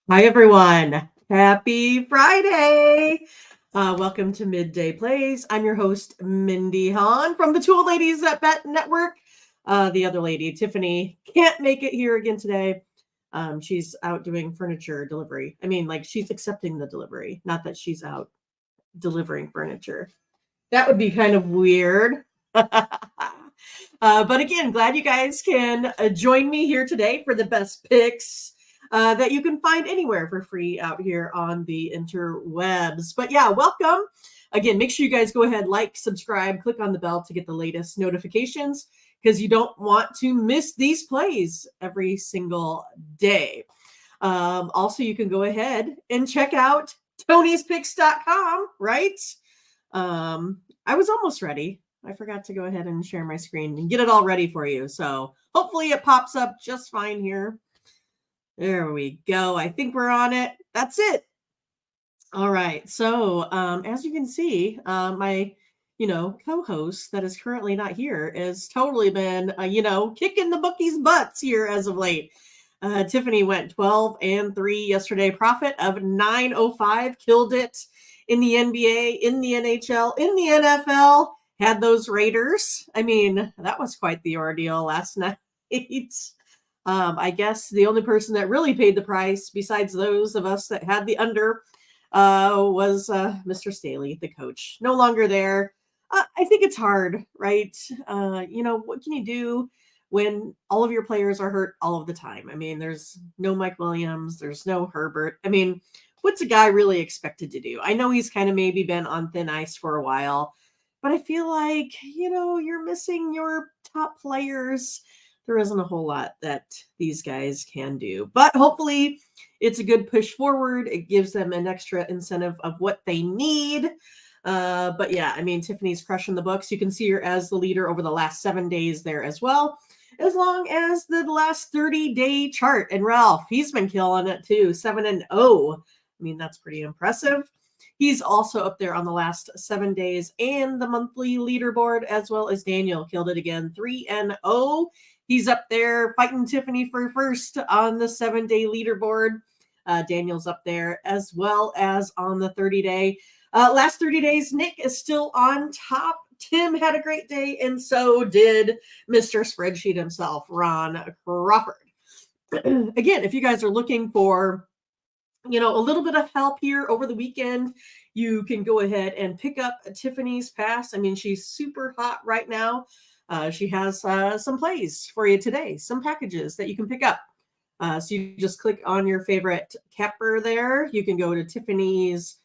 Hi, everyone. Happy Friday. Welcome to Midday Plays. I'm your host, Mindy Hahn from the Tool Ladies at Bet Network. The other lady, Tiffany, can't make it here again today. She's out doing furniture delivery. I mean, like she's accepting the delivery, not that she's out delivering furniture. That would be kind of weird. But again, glad you guys can join me here today for the best picks that you can find anywhere for free out here on the interwebs. But yeah, welcome. Again, make sure you guys go ahead, like, subscribe, click on the bell to get the latest notifications because you don't want to miss these plays every single day. Also, you can go ahead and check out tonyspicks.com, right? I was almost ready. I forgot to go ahead and share my screen and get it all ready for you. So hopefully it pops up just fine here. There we go. I think we're on it. That's it. All right. So as you can see, my co-host that is currently not here has totally been kicking the bookies' butts here as of late. Tiffany went 12-3 yesterday, profit of $905, killed it in the NBA, in the NHL, in the NFL. Had those Raiders. I mean, that was quite the ordeal last night. I guess the only person that really paid the price, besides those of us that had the under, was Mr. Staley, the coach. No longer there. I think it's hard, right? What can you do when all of your players are hurt all of the time? I mean, there's no Mike Williams, there's no Herbert. I mean, what's a guy really expected to do? I know he's kind of maybe been on thin ice for a while, but I feel like, you're missing your top players. There isn't a whole lot that these guys can do, but hopefully it's a good push forward. It gives them an extra incentive of what they need. But yeah, I mean, Tiffany's crushing the books. You can see her as the leader over the last 7 days there as well, as long as the last 30-day chart. And Ralph, he's been killing it too, 7-0. I mean, that's pretty impressive. He's also up there on the last 7 days and the monthly leaderboard, as well as Daniel killed it again, 3-0. He's up there fighting Tiffany for first on the 7-day leaderboard. Daniel's up there as well as on the 30-day. Last 30 days, Nick is still on top. Tim had a great day, and so did Mr. Spreadsheet himself, Ron Crawford. Again, if you guys are looking for a little bit of help here over the weekend, you can go ahead and pick up Tiffany's pass. I mean, she's super hot right now. She has some plays for you today, some packages that you can pick up. So you just click on your favorite capper there. You can go to Tiffany's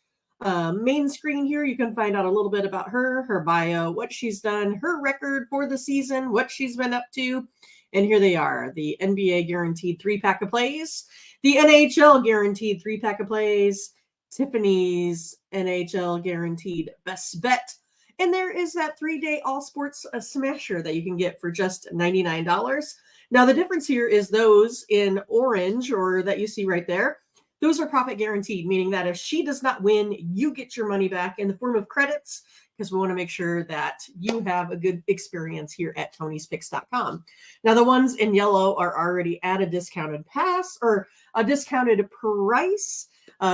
main screen here. You can find out a little bit about her bio, what she's done, her record for the season, what she's been up to. And here they are, the NBA guaranteed 3-pack of plays, the NHL guaranteed 3-pack of plays, Tiffany's NHL guaranteed best bet. And there is that 3-day all sports smasher that you can get for just $99. Now, the difference here is those in orange, or that you see right there, those are profit guaranteed, meaning that if she does not win, you get your money back in the form of credits, because we want to make sure that you have a good experience here at tonyspicks.com. Now, the ones in yellow are already at a discounted pass or a discounted price.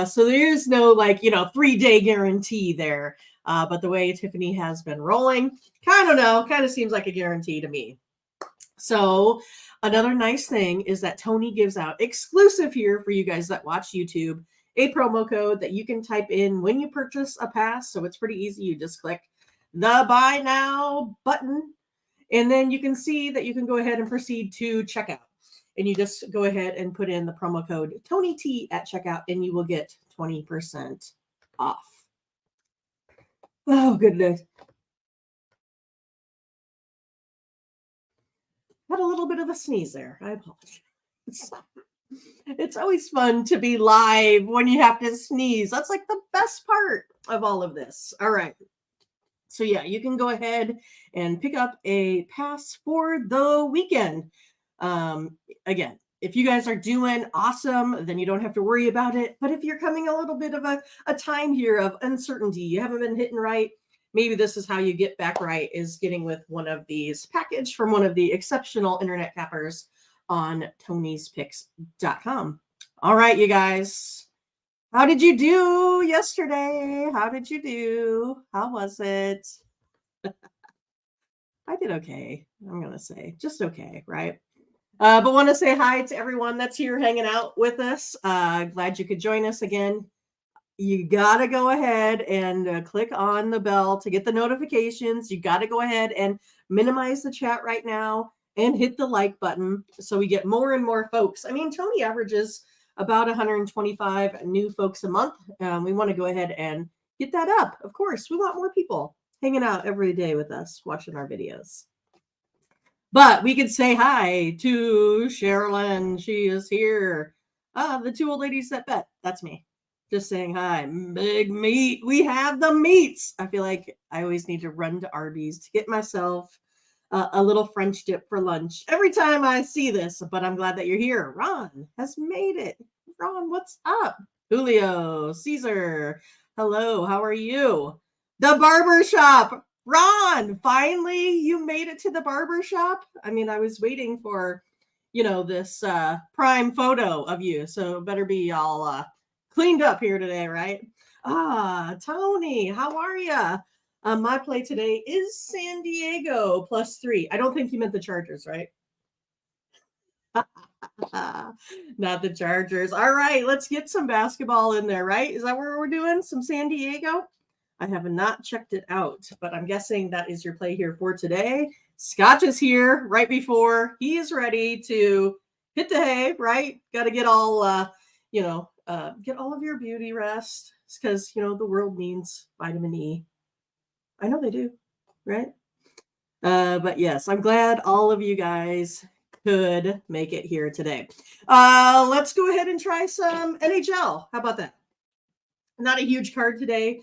So there is no 3-day guarantee there. But the way Tiffany has been rolling, kind of seems like a guarantee to me. So another nice thing is that Tony gives out exclusive here for you guys that watch YouTube, a promo code that you can type in when you purchase a pass. So it's pretty easy. You just click the buy now button, and then you can see that you can go ahead and proceed to checkout. And you just go ahead and put in the promo code TonyT at checkout, and you will get 20% off. Oh, goodness. Had a little bit of a sneeze there. I apologize. It's always fun to be live when you have to sneeze. That's like the best part of all of this. All right. So yeah, you can go ahead and pick up a pass for the weekend. Again, if you guys are doing awesome, then you don't have to worry about it. But if you're coming a little bit of a time here of uncertainty, you haven't been hitting right, maybe this is how you get back right, is getting with one of these packaged from one of the exceptional internet cappers on tonyspicks.com. All right, you guys. How did you do yesterday? How did you do? How was it? I did okay. I'm going to say just okay, right? But want to say hi to everyone that's here hanging out with us. Glad you could join us again. You got to go ahead and click on the bell to get the notifications. You got to go ahead and minimize the chat right now and hit the like button so we get more and more folks. I mean, Tony averages about 125 new folks a month. We want to go ahead and get that up. Of course, we want more people hanging out every day with us, watching our videos. But we could say hi to Sherilyn. She is here. The two old ladies that bet. That's me. Just saying hi. Big meat. We have the meats. I feel like I always need to run to Arby's to get myself a little French dip for lunch every time I see this. But I'm glad that you're here. Ron has made it. Ron, what's up? Julio, Caesar. Hello, how are you? The barber shop. Ron, finally you made it to the barber shop. I mean, I was waiting for, this prime photo of you. So better be all cleaned up here today, right? Tony, how are you? My play today is San Diego +3. I don't think you meant the Chargers, right? Not the Chargers. All right, let's get some basketball in there, right? Is that where we're doing? Some San Diego? I have not checked it out, but I'm guessing that is your play here for today. Scotch is here right before he is ready to hit the hay, right? Got to get all, get all of your beauty rest because, the world needs vitamin E. I know they do, right? But yes, I'm glad all of you guys could make it here today. Let's go ahead and try some NHL. How about that? Not a huge card today.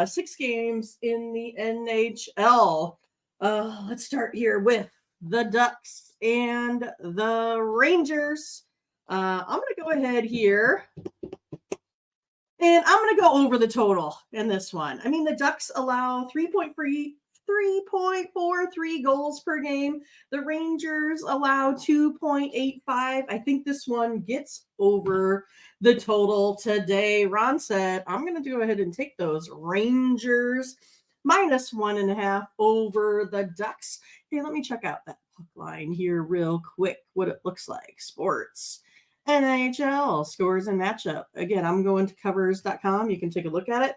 6 games in the NHL. Let's start here with the Ducks and the Rangers. I'm going to go ahead here and I'm going to go over the total in this one. I mean, the Ducks allow 3.43 goals per game. The Rangers allow 2.85. I think this one gets over the total today. Ron said, I'm going to go ahead and take those Rangers -1.5 over the Ducks. Hey, let me check out that puck line here real quick, what it looks like. Sports. NHL scores and matchup. Again, I'm going to covers.com. You can take a look at it.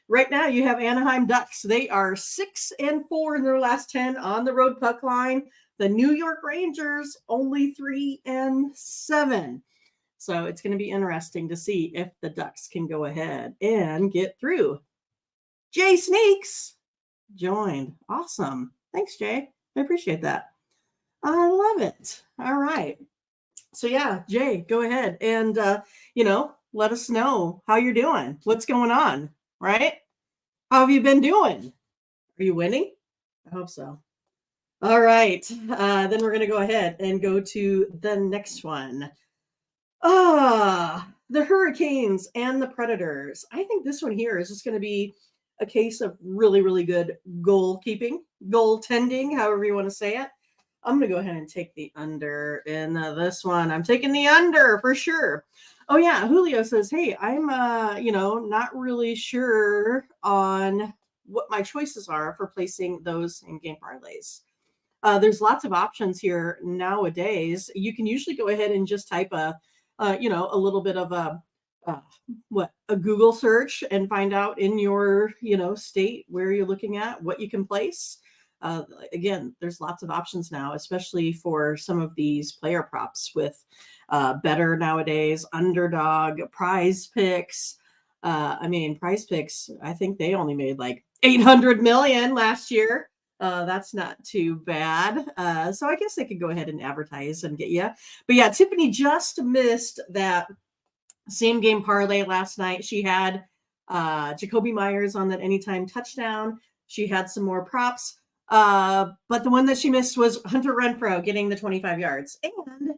Right now, you have Anaheim Ducks. They are 6-4 in their last 10 on the road puck line. The New York Rangers only 3-7. So it's going to be interesting to see if the Ducks can go ahead and get through. Jay Sneaks joined. Awesome. Thanks, Jay. I appreciate that. I love it. All right. So yeah, Jay, go ahead and, let us know how you're doing. What's going on, right? How have you been doing? Are you winning? I hope so. All right. Then we're going to go ahead and go to the next one. The Hurricanes and the Predators. I think this one here is just going to be a case of really, really good goalkeeping, goaltending, however you want to say it. I'm going to go ahead and take the under in this one. I'm taking the under for sure. Oh, yeah. Julio says, hey, I'm, not really sure on what my choices are for placing those in-game parlays. There's lots of options here nowadays. You can usually go ahead and just type a little bit of a Google search and find out in your, state where you're looking at what you can place. Again, there's lots of options now, especially for some of these player props with better nowadays, underdog, prize picks. Prize picks, I think they only made like 800 million last year. That's not too bad. So I guess they could go ahead and advertise and get you. But yeah, Tiffany just missed that same game parlay last night. She had Jacoby Myers on that anytime touchdown. She had some more props. But the one that she missed was Hunter Renfrow getting the 25 yards. And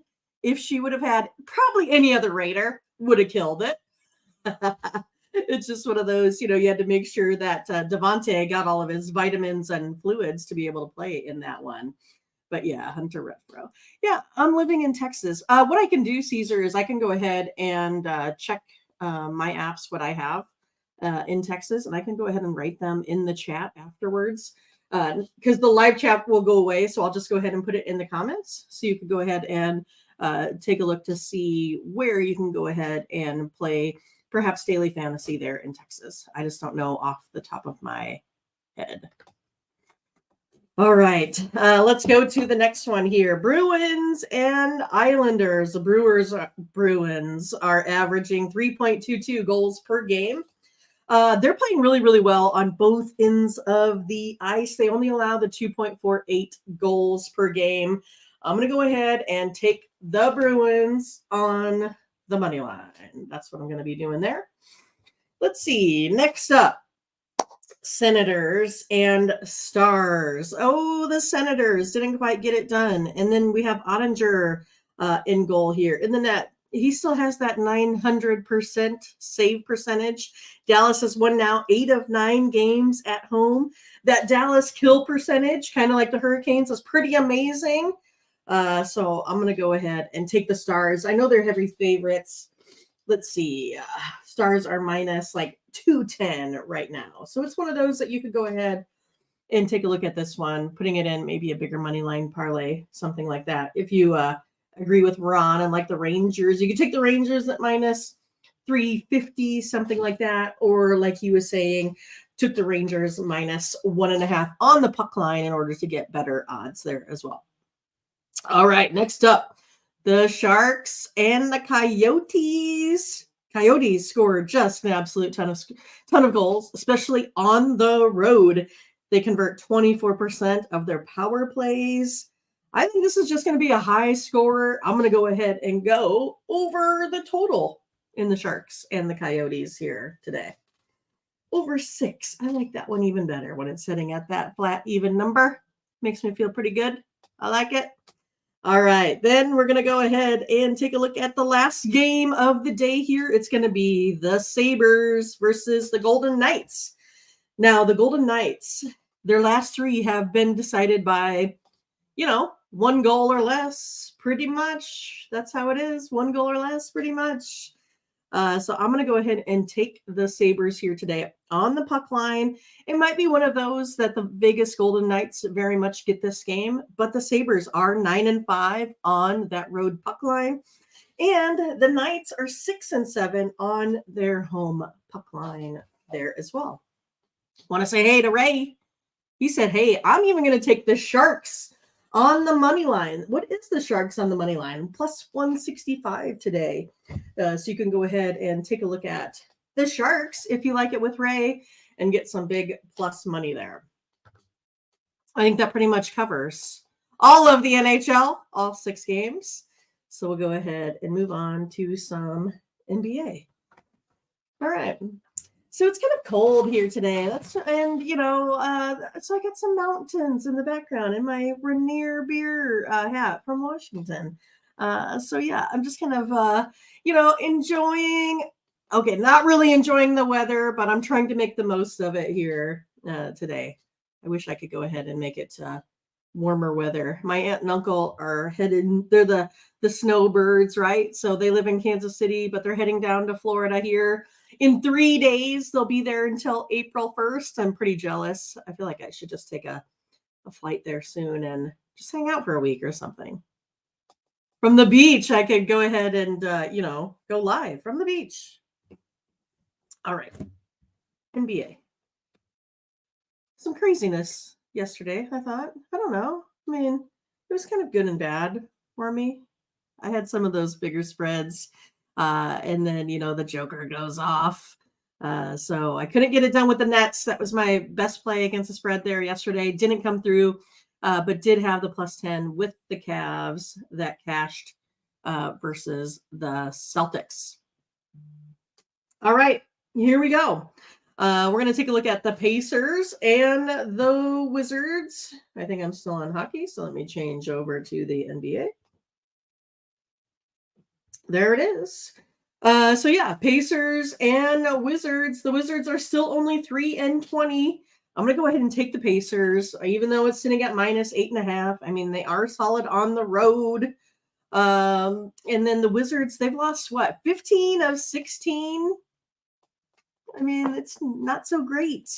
if she would have had probably any other Raider, would have killed it. It's just one of those, you had to make sure that Devontae got all of his vitamins and fluids to be able to play in that one. But yeah, Hunter Refro. Yeah, I'm living in Texas. What I can do, Caesar, is I can go ahead and check my apps, what I have in Texas, and I can go ahead and write them in the chat afterwards because the live chat will go away. So I'll just go ahead and put it in the comments. So you can go ahead and take a look to see where you can go ahead and play perhaps daily fantasy there in Texas. I just don't know off the top of my head. All right, let's go to the next one here. Bruins and Islanders. The Bruins are averaging 3.22 goals per game. They're playing really, really well on both ends of the ice. They only allow the 2.48 goals per game. I'm going to go ahead and take the Bruins on the money line. That's what I'm going to be doing there. Let's see. Next up, Senators and Stars. Oh, the Senators didn't quite get it done. And then we have Ottinger in goal here in the net. He still has that 900% save percentage. Dallas has won now 8 of 9 games at home. That Dallas kill percentage, kind of like the Hurricanes, is pretty amazing. So I'm going to go ahead and take the Stars. I know they're heavy favorites. Let's see. Stars are minus like 210 right now. So it's one of those that you could go ahead and take a look at this one, putting it in maybe a bigger money line parlay, something like that. If you agree with Ron and like the Rangers, you could take the Rangers at minus 350, something like that. Or like he was saying, took the Rangers minus 1.5 on the puck line in order to get better odds there as well. All right, next up, the Sharks and the Coyotes. Coyotes scored just an absolute ton of goals, especially on the road. They convert 24% of their power plays. I think this is just going to be a high scorer. I'm going to go ahead and go over the total in the Sharks and the Coyotes here today. Over 6. I like that one even better when it's sitting at that flat, even number. Makes me feel pretty good. I like it. All right, then we're going to go ahead and take a look at the last game of the day here. It's going to be the Sabres versus the Golden Knights. Now, the Golden Knights, their last 3 have been decided by, 1 goal or less, pretty much. That's how it is, 1 goal or less, pretty much. So I'm going to go ahead and take the Sabres here today on the puck line. It might be one of those that the Vegas Golden Knights very much get this game, but the Sabres are 9-5 on that road puck line. And the Knights are 6-7 on their home puck line there as well. Want to say hey to Ray. He said, hey, I'm even going to take the Sharks on the money line. What is the Sharks on the money line? Plus 165 today. So you can go ahead and take a look at the Sharks if you like it with Ray and get some big plus money there. I think that pretty much covers all of the NHL, all 6 games. So we'll go ahead and move on to some NBA. All right. So it's kind of cold here today. So I got some mountains in the background and my Rainier beer hat from Washington. So yeah, I'm just kind of, enjoying, not really enjoying the weather, but I'm trying to make the most of it here today. I wish I could go ahead and make it warmer weather. My aunt and uncle are headed, they're the snowbirds, right? So they live in Kansas City, but they're heading down to Florida here. In 3 days, they'll be there until April 1st. I'm pretty jealous. I feel like I should just take a flight there soon and just hang out for a week or something. From the beach, I could go ahead and, go live from the beach. All right. NBA. Some craziness yesterday, I thought. I don't know. I mean, it was kind of good and bad for me. I had some of those bigger spreads. And then, the Joker goes off. So I couldn't get it done with the Nets. That was my best play against the spread there yesterday. Didn't come through, but did have the plus 10 with the Cavs that cashed versus the Celtics. All right, here we go. We're going to take a look at the Pacers and the Wizards. I think I'm still on hockey, so let me change over to the NBA. There it is. So yeah, Pacers and Wizards. The Wizards are still only 3-20 I'm going to go ahead and take the Pacers, even though it's sitting at -8.5. I mean, they are solid on the road. And then the Wizards, they've lost what, 15 of 16? I mean, it's not so great.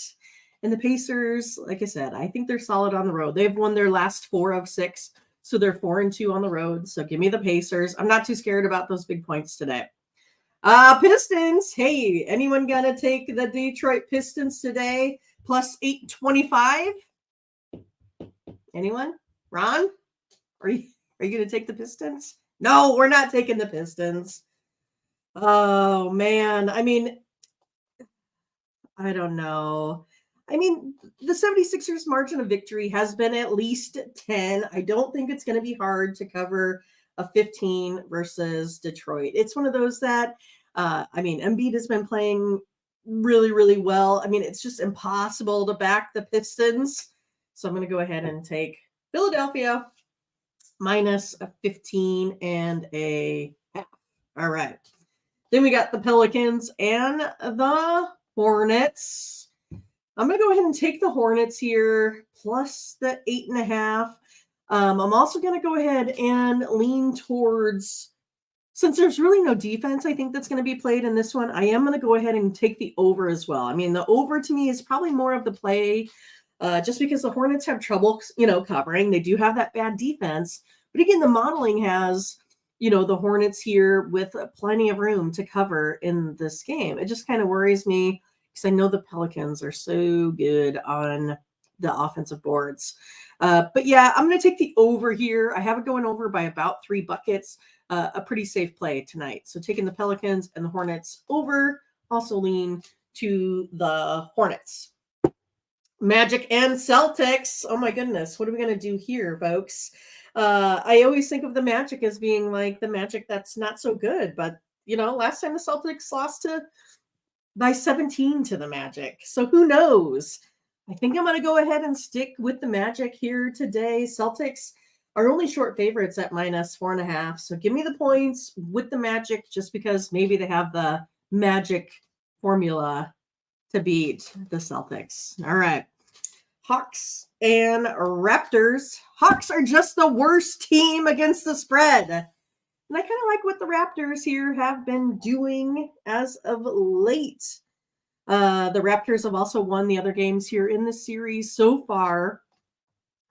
And the Pacers, like I said, I think they're solid on the road. They've won their last 4 of 6, so they're 4-2 on the road. So give me the Pacers. I'm not too scared about those big points today. Pistons. Hey, anyone gonna take the Detroit Pistons today? Plus 825. Anyone? Ron? Are you gonna take the Pistons? No, we're not taking the Pistons. Oh man. I mean, I don't know. I mean, the 76ers margin of victory has been at least 10. I don't think it's going to be hard to cover a 15 versus Detroit. It's one of those that, I mean, Embiid has been playing really, really well. I mean, it's just impossible to back the Pistons. So I'm going to go ahead and take Philadelphia minus a 15 and a half. All right. Then we got the Pelicans and the Hornets. I'm going to go ahead and take the Hornets here, plus the 8.5. I'm also going to go ahead and lean towards, since there's really no defense, I think that's going to be played in this one, I am going to go ahead and take the over as well. I mean, the over to me is probably more of the play, just because the Hornets have trouble, covering. They do have that bad defense. But again, the modeling has, the Hornets here with plenty of room to cover in this game. It just kind of worries me because I know the Pelicans are so good on the offensive boards. But yeah, I'm going to take the over here. I have it going over by about 3 buckets. A pretty safe play tonight. So taking the Pelicans and the Hornets over, also lean to the Hornets. Magic and Celtics. Oh my goodness. What are we going to do here, folks? I always think of the Magic as being like the Magic that's not so good. But, last time the Celtics lost by 17 to the Magic. So who knows? I think I'm going to go ahead and stick with the Magic here today. Celtics are only short favorites at -4.5. So give me the points with the Magic just because maybe they have the magic formula to beat the Celtics. All right. Hawks and Raptors. Hawks are just the worst team against the spread. And I kind of like what the Raptors here have been doing as of late. The Raptors have also won the other games here in the series so far.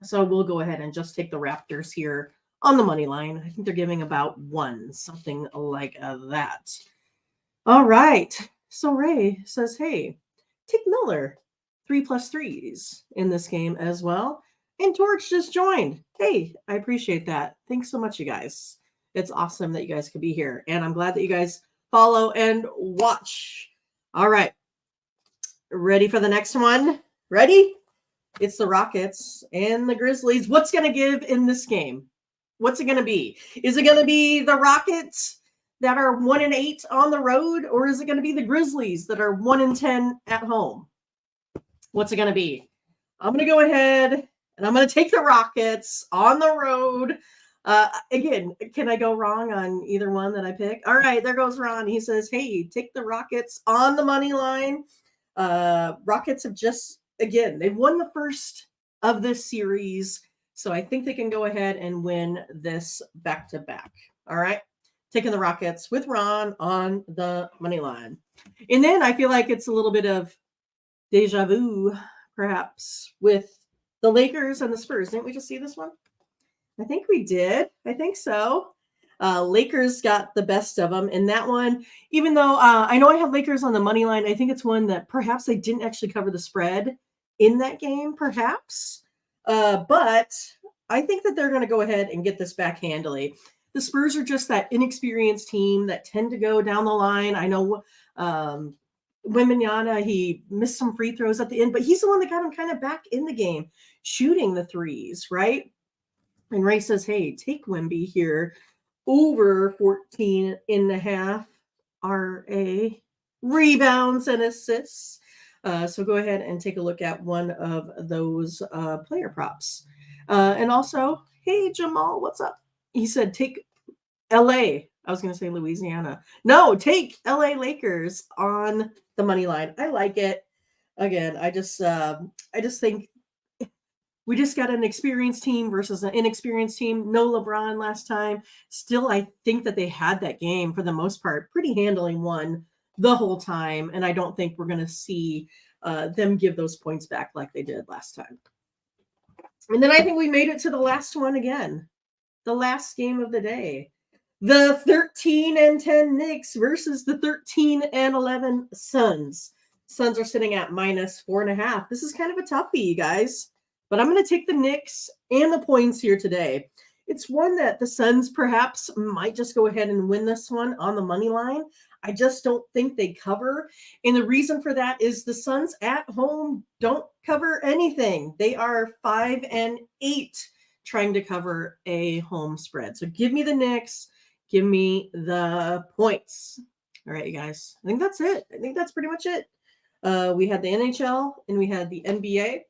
So we'll go ahead and just take the Raptors here on the money line. I think they're giving about 1, something like that. All right. So Ray says, hey, take Miller 3+3s in this game as well. And Torch just joined. Hey, I appreciate that. Thanks so much, you guys. It's awesome that you guys could be here. And I'm glad that you guys follow and watch. All right. Ready for the next one? Ready? It's the Rockets and the Grizzlies. What's going to give in this game? What's it going to be? Is it going to be the Rockets that are 1-8 on the road, or is it going to be the Grizzlies that are 1-10 at home? What's it going to be? I'm going to go ahead and I'm going to take the Rockets on the road. Again, can I go wrong on either one that I pick? All right, there goes Ron. He says, hey, take the Rockets on the money line. Rockets have just, again, they've won the first of this series. So I think they can go ahead and win this back-to-back. All right. Taking the Rockets with Ron on the money line. And then I feel like it's a little bit of deja vu, perhaps, with the Lakers and the Spurs. Didn't we just see this one? I think we did. I think so. Lakers got the best of them in that one. Even though I know I have Lakers on the money line, I think it's one that perhaps they didn't actually cover the spread in that game, perhaps. But I think that they're going to go ahead and get this back handily. The Spurs are just that inexperienced team that tend to go down the line. I know Wembanyama, he missed some free throws at the end, but he's the one that got him kind of back in the game, shooting the threes, right? And Ray says, hey, take Wemby here over 14.5 RA rebounds and assists. So go ahead and take a look at one of those player props. And also, hey, Jamal, what's up? He said, take LA. I was going to say Louisiana. No, take LA Lakers on the money line. I like it. again, I just think we just got an experienced team versus an inexperienced team. No LeBron last time. Still, I think that they had that game for the most part pretty handily won the whole time. And I don't think we're going to see them give those points back like they did last time. And then I think we made it to the last one again. The last game of the day. The 13-10 Knicks versus the 13-11 Suns. Suns are sitting at -4.5. This is kind of a toughie, you guys. But I'm going to take the Knicks and the points here today. It's one that the Suns perhaps might just go ahead and win this one on the money line. I just don't think they cover. And the reason for that is the Suns at home don't cover anything. They are 5-8 trying to cover a home spread. So give me the Knicks. Give me the points. All right, you guys. I think that's it. I think that's pretty much it. We had the NHL and we had the NBA.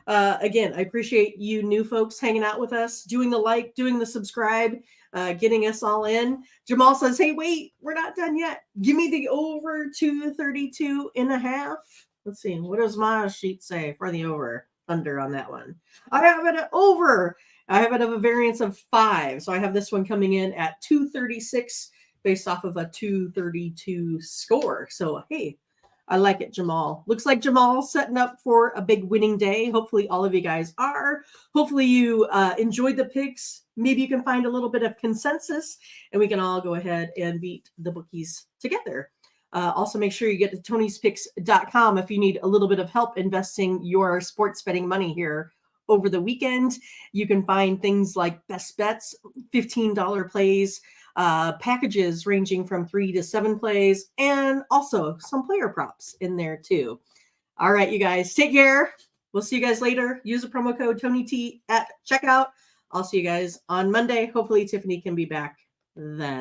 Again, I appreciate you new folks hanging out with us, doing the like, doing the subscribe, getting us all in. Jamal says, hey, wait, we're not done yet. Give me the over 232.5. Let's see. What does my sheet say for the over under on that one? I have it over. I have it of a variance of 5. So I have this one coming in at 236 based off of a 232 score. So, hey, I like it, Jamal. Looks like Jamal's setting up for a big winning day. Hopefully all of you guys are. Hopefully you enjoyed the picks. Maybe you can find a little bit of consensus and we can all go ahead and beat the bookies together. Also, make sure you get to tonyspicks.com if you need a little bit of help investing your sports betting money here over the weekend. You can find things like best bets, $15 plays, packages ranging from 3 to 7 plays, and also some player props in there too. All right, you guys, take care. We'll see you guys later. Use the promo code TonyT at checkout. I'll see you guys on Monday. Hopefully Tiffany can be back then.